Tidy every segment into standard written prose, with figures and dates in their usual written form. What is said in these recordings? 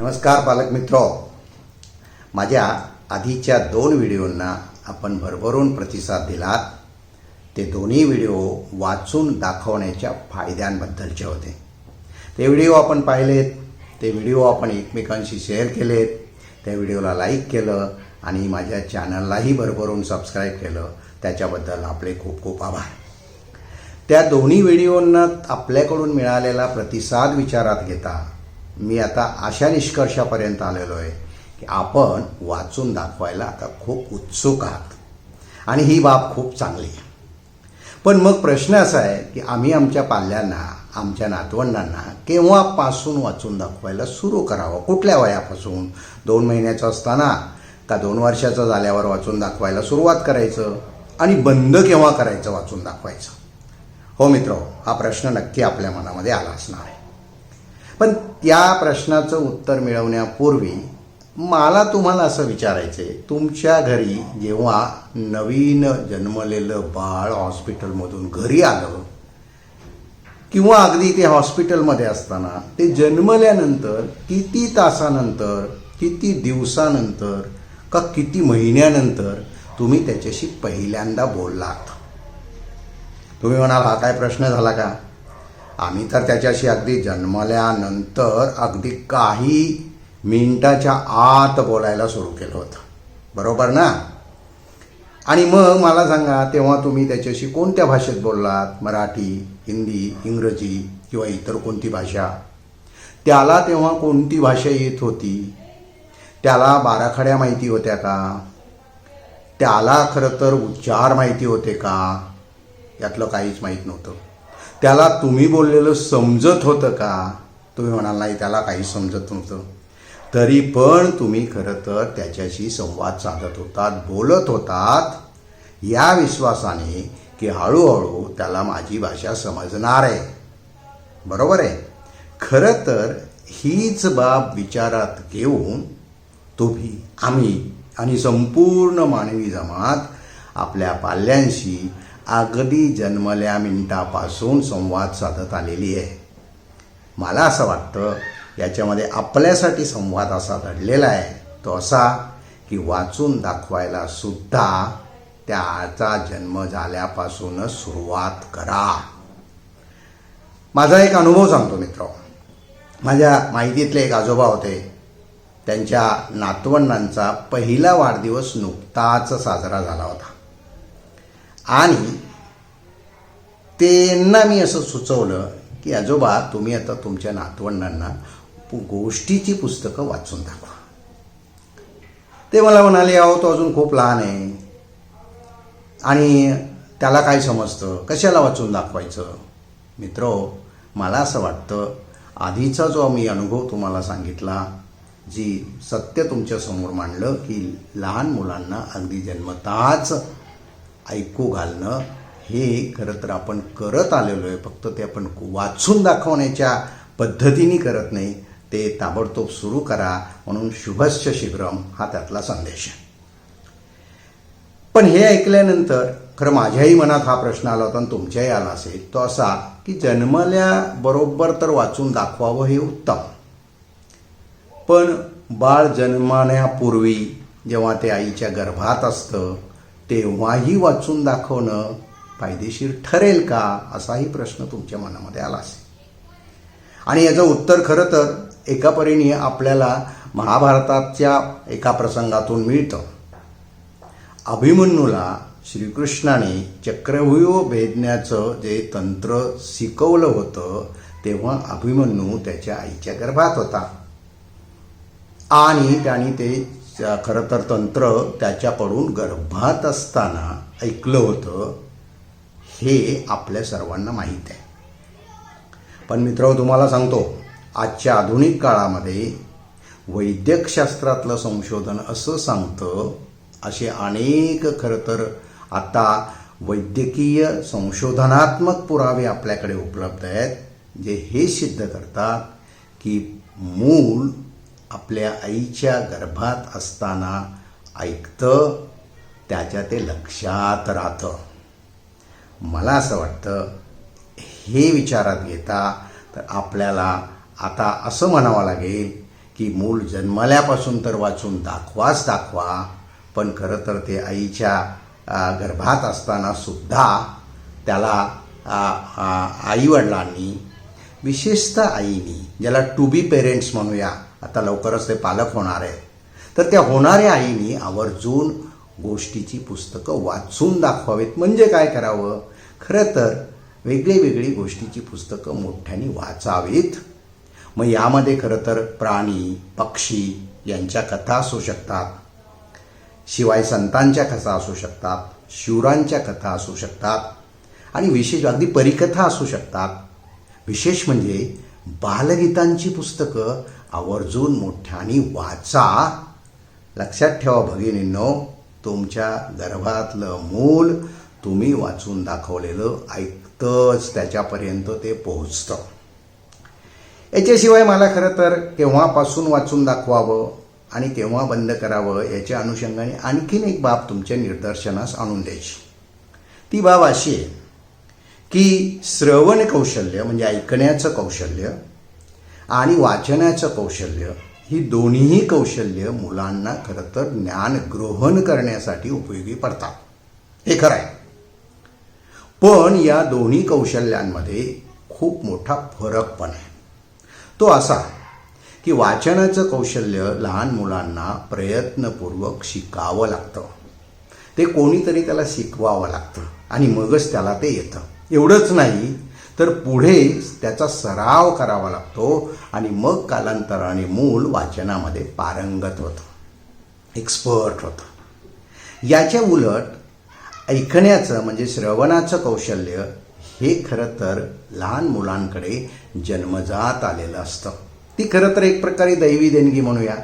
नमस्कार पालक मित्रो, माझ्या आधीच्या 2 व्हिडिओंना आपण भरभरून प्रतिसाद दिलात. ते दोन्ही व्हिडिओ वाचून दाखवण्याच्या फायद्यांबद्दलचे होते. ते व्हिडिओ आपण पाहिलेत, ते व्हिडिओ आपण एकमेकांशी शेअर केलेत, त्या व्हिडिओला लाईक केलं आणि माझ्या चॅनललाही भरभरून सबस्क्राईब केलं. त्याच्याबद्दल आपले खूप खूप आभार. त्या दोन्ही व्हिडिओंना आपल्याकडून मिळालेला प्रतिसाद विचारात घेता मी आता अशा निष्कर्षापर्यंत आलेलो आहे की आपण वाचून दाखवायला आता खूप उत्सुक आहात आणि ही बाब खूप चांगली आहे. पण मग प्रश्न असा आहे की आम्ही आमच्या पाल्यांना, आमच्या नातवंडांना केव्हापासून वाचून दाखवायला सुरू करावं? कुठल्या वयापासून? 2 महिन्याचं असताना का 2 वर्षाचं झाल्यावर वाचून दाखवायला सुरुवात करायचं? आणि बंद केव्हा करायचं वाचून दाखवायचं? हो मित्र, हा प्रश्न नक्की आपल्या मनामध्ये आला असणार आहे. पण त्या प्रश्नाचं उत्तर मिळवण्यापूर्वी मला तुम्हाला असं विचारायचं आहे, तुमच्या घरी जेव्हा नवीन जन्मलेलं बाळ हॉस्पिटलमधून घरी आलं किंवा अगदी ते हॉस्पिटलमध्ये असताना ते जन्मल्यानंतर किती तासानंतर, किती दिवसानंतर का किती महिन्यानंतर तुम्ही त्याच्याशी पहिल्यांदा बोललात? तुम्ही म्हणाल, हा काय प्रश्न झाला का? आम्ही तर त्याच्याशी अगदी जन्मल्यानंतर अगदी काही मिनिटाच्या आत बोलायला सुरू केलं होतं, बरोबर ना? आणि मग मला सांगा, तेव्हा तुम्ही त्याच्याशी कोणत्या भाषेत बोललात? मराठी, हिंदी, इंग्रजी किंवा इतर कोणती भाषा? त्याला तेव्हा कोणती भाषा येत होती? त्याला बाराखड्या माहिती होत्या का? त्याला खरं तर उच्चार माहिती होते का? यातलं काहीच माहीत नव्हतं. त्याला तुम्ही बोललेलं समजत होतं का? तुम्ही म्हणाल, नाही, त्याला काही समजत नव्हतं. तरी पण तुम्ही खरं तर त्याच्याशी संवाद साधत होतात, बोलत होतात या विश्वासाने की हळूहळू त्याला माझी भाषा समजणार आहे, बरोबर आहे? खरं तर हीच बाब विचारात घेऊन तुम्ही, आम्ही आणि संपूर्ण मानवी जमात आपल्या पाल्यांशी अगदी जन्मल्या मिनिटापासून संवाद साधत आलेली आहे. मला असं वाटतं याच्यामध्ये आपल्यासाठी संवाद असा घडलेला आहे, तो असा की वाचून दाखवायला सुद्धा त्याचा जन्म झाल्यापासूनच सुरुवात करा. माझा एक अनुभव सांगतो मित्र. माझ्या माहितीतले एक आजोबा होते. त्यांच्या नातवंडांचा पहिला वाढदिवस नुकताच साजरा झाला होता आणि त्यांना मी असं सुचवलं की आजोबा, तुम्ही आता तुमच्या नातवंडांना गोष्टीची पुस्तकं वाचून दाखवा. ते मला म्हणाले, अहो तो अजून खूप लहान आहे आणि त्याला काय समजतं, कशाला वाचून दाखवायचं? मित्रो, मला असं वाटतं आधीचा जो मी अनुभव तुम्हाला सांगितला, जी सत्य तुमच्यासमोर मांडलं की लहान मुलांना अगदी जन्मताच ऐकू घालणं, हे खरं तर आपण करत आलेलो आहे. फक्त ते आपण वाचून दाखवण्याच्या पद्धतीने करत नाही, ते ताबडतोब सुरू करा. म्हणून शुभश्च शीघ्रम हा त्यातला संदेश आहे. पण हे ऐकल्यानंतर खरं माझ्याही मनात हा प्रश्न आला होता आणि तुमच्याही आला असेल, तो असा की जन्मल्याबरोबर तर वाचून दाखवावं हे उत्तम, पण बाळ जन्मण्यापूर्वी जेव्हा ते आईच्या गर्भात असतं तेव्हाही वाचून दाखवणं फायदेशीर ठरेल का, असाही प्रश्न तुमच्या मनामध्ये आला असेल. आणि याचं उत्तर खरं तर एका परीने आपल्याला महाभारताच्या एका प्रसंगातून मिळतं. अभिमन्यूला श्रीकृष्णाने चक्रव्यूह भेदण्याचं जे तंत्र शिकवलं होतं तेव्हा अभिमन्यू त्याच्या आईच्या गर्भात होता आणि त्याने ते खरं तर तंत्र त्याच्याकडून गर्भात असताना ऐकलं होतं, हे आपल्या सर्वांना माहीत आहे. पण मित्र, तुम्हाला सांगतो, आजच्या आधुनिक काळामध्ये वैद्यकशास्त्रातलं संशोधन असं सांगतं, असे अनेक खरं तर आता वैद्यकीय संशोधनात्मक पुरावे आपल्याकडे उपलब्ध आहेत, जे हे सिद्ध करतात की मूल आपल्या आईच्या गर्भात असताना ऐकतं, त्याच्या ते लक्षात राहतं. मला असं वाटतं हे विचारात घेता तर आपल्याला आता असं म्हणावं लागेल की मूल जन्मल्यापासून तर वाचून दाखवाच दाखवा, पण खरं तर ते आईच्या गर्भात असताना सुद्धा त्याला आईवडिलांनी, विशेषतः आईनी, ज्याला टू बी पेरेंट्स म्हणूया, आता लवकरच ते पालक होणार आहेत, तर त्या होणाऱ्या आईनी आवर्जून गोष्टीची पुस्तकं वाचून दाखवावीत. म्हणजे काय करावं? खरं तर वेगळी गोष्टीची पुस्तकं मोठ्याने वाचावीत. मग यामध्ये खरं तर प्राणी, पक्षी यांच्या कथा असू शकतात, शिवाय संतांच्या कथा असू शकतात, शूरांच्या कथा असू शकतात, आणि विशेष अगदी परिकथा असू शकतात. विशेष म्हणजे बालगीतांची पुस्तकं आवर्जून मोठ्याने वाचा. लक्षात ठेवा भगिनींनो, तुमच्या गर्भातलं मूल तुम्ही वाचून दाखवलेलं ऐकतंच त्याच्यापर्यंत ते पोहोचतं. याच्याशिवाय मला खरं तर केव्हापासून वाचून दाखवावं आणि केव्हा बंद करावं याच्या अनुषंगाने आणखीन एक बाब तुमच्या निदर्शनास आणून द्यायची. ती बाब अशी आहे की श्रवण कौशल्य म्हणजे ऐकण्याचं कौशल्य आणि वाचनाचं कौशल्य ही दोन्हीही कौशल्य मुलांना खरं तर ज्ञान ग्रहण करण्यासाठी उपयोगी पडतात. हे खरं आहे. पण या दोन्ही कौशल्यांमध्ये खूप मोठा फरक पण आहे. तो असा की वाचनाचं कौशल्य लहान मुलांना प्रयत्नपूर्वक शिकावं लागतं. ते कोणीतरी त्याला शिकवावं लागतं आणि मगच त्याला ते येतं. एवढंच नाही तर पुढे त्याचा सराव करावा लागतो आणि मग कालांतराने मूल वाचनामध्ये पारंगत होतं, एक्सपर्ट होतं. याच्या उलट ऐकण्याचं म्हणजे श्रवणाचं कौशल्य हे खरं तर लहान मुलांकडे जन्मजात आलेलं असतं. ती खरं तर एक प्रकारे दैवी देणगी म्हणूया.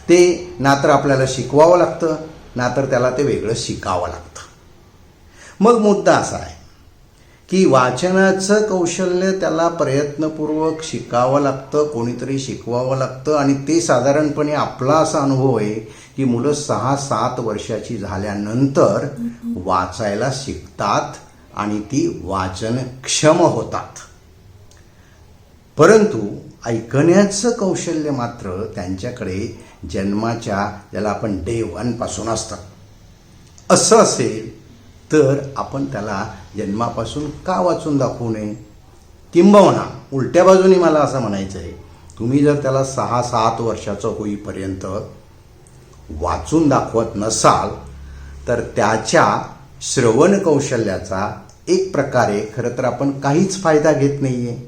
ते ना तर आपल्याला शिकवावं लागतं, ना तर त्याला ते वेगळं शिकावं लागतं. मग मुद्दा असा आहे की वाचनाचं कौशल्य त्याला प्रयत्नपूर्वक शिकावं लागतं, कोणीतरी शिकवावं लागतं. आणि ते साधारणपणे आपला असा अनुभव आहे की मुलं 6-7 वर्षाची झाल्यानंतर वाचायला शिकतात आणि ती वाचनक्षम होतात. परंतु ऐकण्याचं कौशल्य मात्र त्यांच्याकडे जन्माच्या, ज्याला आपण डे 1 पासून असतं. असं असेल तर आपण त्याला जन्मापासून का वाचून दाखवू नये? किंबहुना उलट्या बाजूने मला असं म्हणायचं आहे, तुम्ही जर त्याला 6-7 वर्षाचं होईपर्यंत वाचून दाखवत नसाल तर त्याच्या श्रवण कौशल्याचा एक प्रकारे खरं तर आपण काहीच फायदा घेत नाही आहे,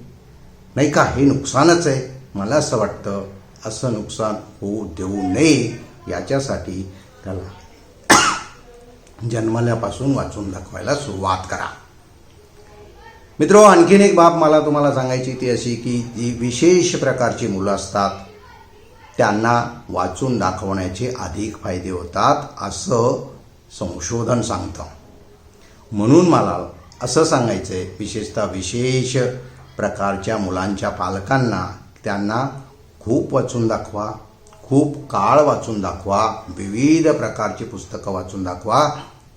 नाही का? हे नुकसानच आहे. मला असं वाटतं असं नुकसान होऊ देऊ नये. याच्यासाठी त्याला जन्मल्यापासून वाचून दाखवायला सुरुवात करा. मित्रो, आणखीन एक बाब मला तुम्हाला सांगायची ती अशी की जी विशेष प्रकारची मुलं असतात त्यांना वाचून दाखवण्याचे अधिक फायदे होतात असं संशोधन सांगतं. म्हणून मला असं सांगायचं आहे, विशेषतः विशेष प्रकारच्या मुलांच्या पालकांना, त्यांना खूप वाचून दाखवा, खूप काळ वाचून दाखवा, विविध प्रकारची पुस्तकं वाचून दाखवा.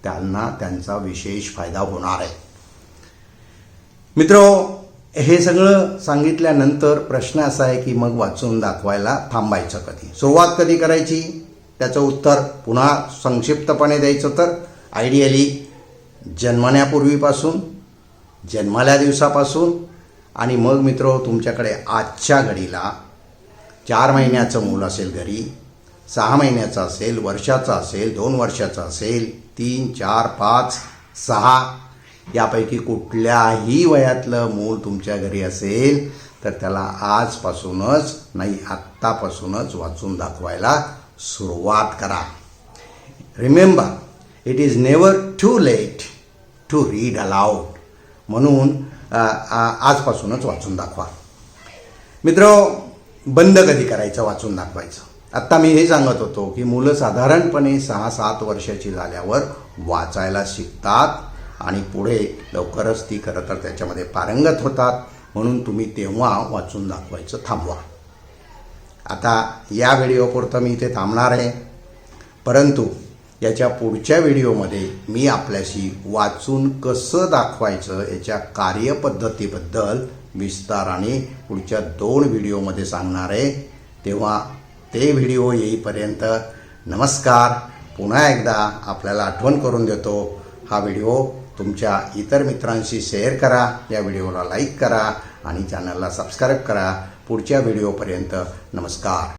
त्यांना त्यांचा विशेष फायदा होणार आहे. मित्रो, हे सगळं सांगितल्यानंतर प्रश्न असा आहे की मग वाचून दाखवायला थांबायचं कधी, सुरुवात कधी करायची? त्याचं उत्तर पुन्हा संक्षिप्तपणे द्यायचं तर आयडियली जन्मण्यापूर्वीपासून, जन्मल्या दिवसापासून. आणि मग मित्रो, तुमच्याकडे आजच्या घडीला 4 महिन्याचं मूल असेल घरी, 6 महिन्याचं असेल, वर्षाचं असेल, 2 वर्षाचं असेल, 3, 4, 5, 6 यापैकी कुठल्याही वयातलं मूल तुमच्या घरी असेल तर त्याला आजपासूनच नाही, आत्तापासूनच वाचून दाखवायला सुरुवात करा. Remember, it is never too late to read aloud. म्हणून आजपासूनच वाचून दाखवा. मित्रो, बंद कधी करायचं वाचून दाखवायचं? आत्ता मी हे सांगत होतो की मुलं साधारणपणे 6-7 वर्षाची झाल्यावर वाचायला शिकतात आणि पुढे लवकरच ती खरं तर त्याच्यामध्ये पारंगत होतात. म्हणून तुम्ही तेव्हा वाचून दाखवायचं थांबवा. आता या व्हिडिओपुरतं मी इथे थांबणार आहे, परंतु याच्या पुढच्या व्हिडिओमध्ये मी आपल्याशी वाचून कसं दाखवायचं याच्या कार्यपद्धतीबद्दल विस्ताराने पुढच्या 2 व्हिडिओमध्ये सांगणार आहे. तेव्हा ते व्हिडिओ येईपर्यंत नमस्कार. पुन्हा एकदा आपल्याला आठवण करून देतो, हा व्हिडिओ तुमच्या इतर मित्रांशी शेअर करा, या व्हिडिओला लाईक करा आणि चॅनलला सबस्क्राईब करा. पुढच्या व्हिडिओपर्यंत नमस्कार.